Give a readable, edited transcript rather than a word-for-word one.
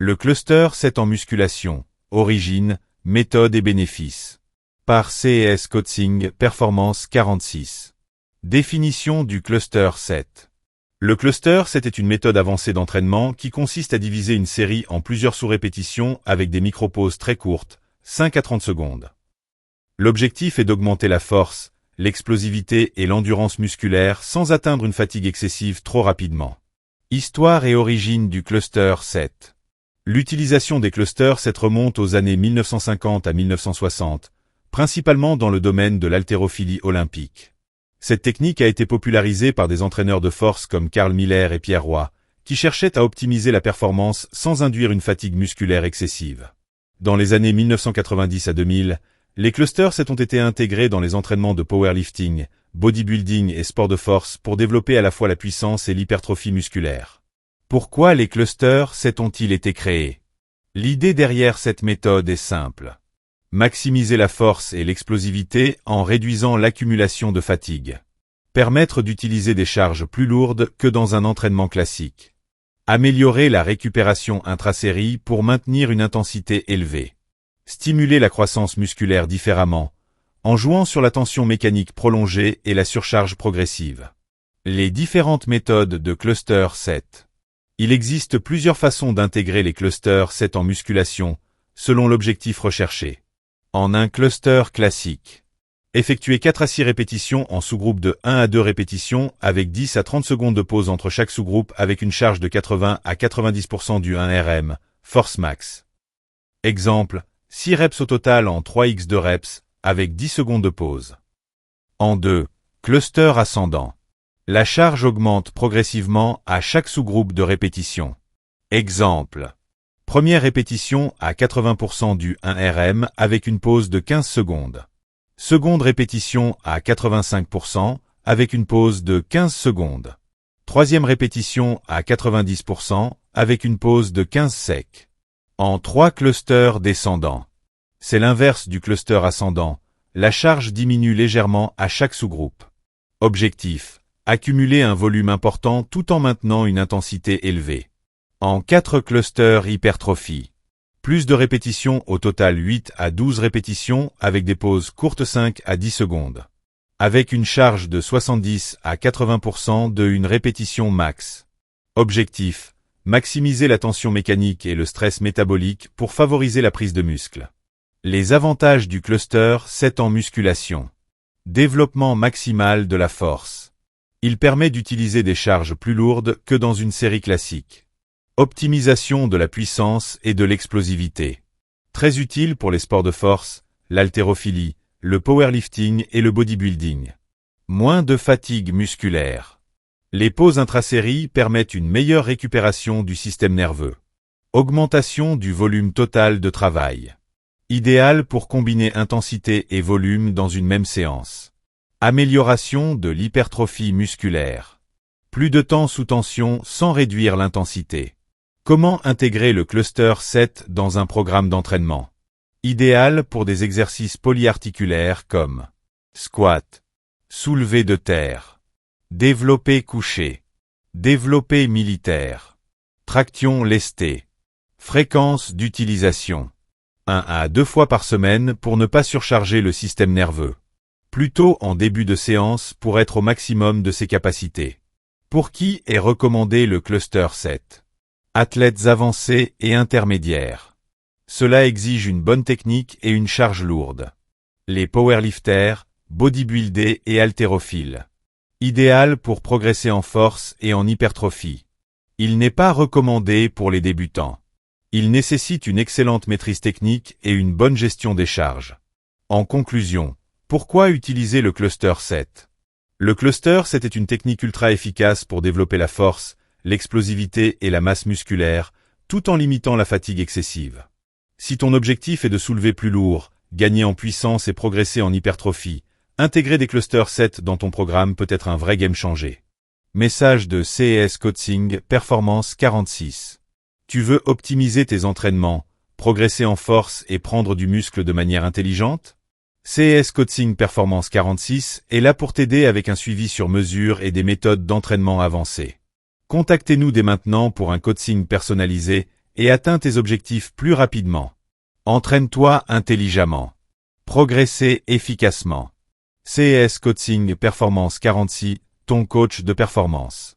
Le cluster 7 en musculation. Origine, méthode et bénéfices. Par CES Coaching Performance 46. Définition du cluster 7. Le cluster 7 est une méthode avancée d'entraînement qui consiste à diviser une série en plusieurs sous-répétitions avec des micro-pauses très courtes, 5 à 30 secondes. L'objectif est d'augmenter la force, l'explosivité et l'endurance musculaire sans atteindre une fatigue excessive trop rapidement. Histoire et origine du cluster 7. L'utilisation des clusters 7 remonte aux années 1950 à 1960, principalement dans le domaine de l'haltérophilie olympique. Cette technique a été popularisée par des entraîneurs de force comme Karl Miller et Pierre Roy, qui cherchaient à optimiser la performance sans induire une fatigue musculaire excessive. Dans les années 1990 à 2000, les clusters 7 ont été intégrés dans les entraînements de powerlifting, bodybuilding et sport de force pour développer à la fois la puissance et l'hypertrophie musculaire. Pourquoi les clusters 7 ont-ils été créés? L'idée derrière cette méthode est simple. Maximiser la force et l'explosivité en réduisant l'accumulation de fatigue. Permettre d'utiliser des charges plus lourdes que dans un entraînement classique. Améliorer la récupération intrasérie pour maintenir une intensité élevée. Stimuler la croissance musculaire différemment, en jouant sur la tension mécanique prolongée et la surcharge progressive. Les différentes méthodes de cluster 7. Il existe plusieurs façons d'intégrer les clusters 7 en musculation, selon l'objectif recherché. En un cluster classique. Effectuer 4 à 6 répétitions en sous-groupe de 1 à 2 répétitions avec 10 à 30 secondes de pause entre chaque sous-groupe avec une charge de 80 à 90% du 1 RM, force max. Exemple, 6 reps au total en 3x de reps, avec 10 secondes de pause. En 2, cluster ascendant. La charge augmente progressivement à chaque sous-groupe de répétition. Exemple. Première répétition à 80% du 1 RM avec une pause de 15 secondes. Seconde répétition à 85% avec une pause de 15 secondes. Troisième répétition à 90% avec une pause de 15 secs. En 3 clusters descendants. C'est l'inverse du cluster ascendant. La charge diminue légèrement à chaque sous-groupe. Objectif. Accumuler un volume important tout en maintenant une intensité élevée. En 4 clusters hypertrophie. Plus de répétitions, au total 8 à 12 répétitions avec des pauses courtes 5 à 10 secondes. Avec une charge de 70 à 80% de une répétition max. Objectif. Maximiser la tension mécanique et le stress métabolique pour favoriser la prise de muscle. Les avantages du cluster 7 en musculation. Développement maximal de la force. Il permet d'utiliser des charges plus lourdes que dans une série classique. Optimisation de la puissance et de l'explosivité. Très utile pour les sports de force, l'haltérophilie, le powerlifting et le bodybuilding. Moins de fatigue musculaire. Les pauses intraséries permettent une meilleure récupération du système nerveux. Augmentation du volume total de travail. Idéal pour combiner intensité et volume dans une même séance. Amélioration de l'hypertrophie musculaire. Plus de temps sous tension sans réduire l'intensité. Comment intégrer le cluster 7 dans un programme d'entraînement? Idéal pour des exercices polyarticulaires comme squat, soulevé de terre, développé couché, développé militaire, traction lestée. Fréquence d'utilisation. 1 à 2 fois par semaine pour ne pas surcharger le système nerveux. Plutôt en début de séance pour être au maximum de ses capacités. Pour qui est recommandé le cluster 7? Athlètes avancés et intermédiaires. Cela exige une bonne technique et une charge lourde. Les powerlifters, bodybuildés et haltérophiles. Idéal pour progresser en force et en hypertrophie. Il n'est pas recommandé pour les débutants. Il nécessite une excellente maîtrise technique et une bonne gestion des charges. En conclusion, pourquoi utiliser le cluster 7? Le cluster 7 est une technique ultra efficace pour développer la force, l'explosivité et la masse musculaire, tout en limitant la fatigue excessive. Si ton objectif est de soulever plus lourd, gagner en puissance et progresser en hypertrophie, intégrer des clusters 7 dans ton programme peut être un vrai game changer. Message de CES Coaching Performance 46. Tu veux optimiser tes entraînements, progresser en force et prendre du muscle de manière intelligente? CES Coaching Performance 46 est là pour t'aider avec un suivi sur mesure et des méthodes d'entraînement avancées. Contactez-nous dès maintenant pour un coaching personnalisé et atteins tes objectifs plus rapidement. Entraîne-toi intelligemment. Progresser efficacement. CES Coaching Performance 46, ton coach de performance.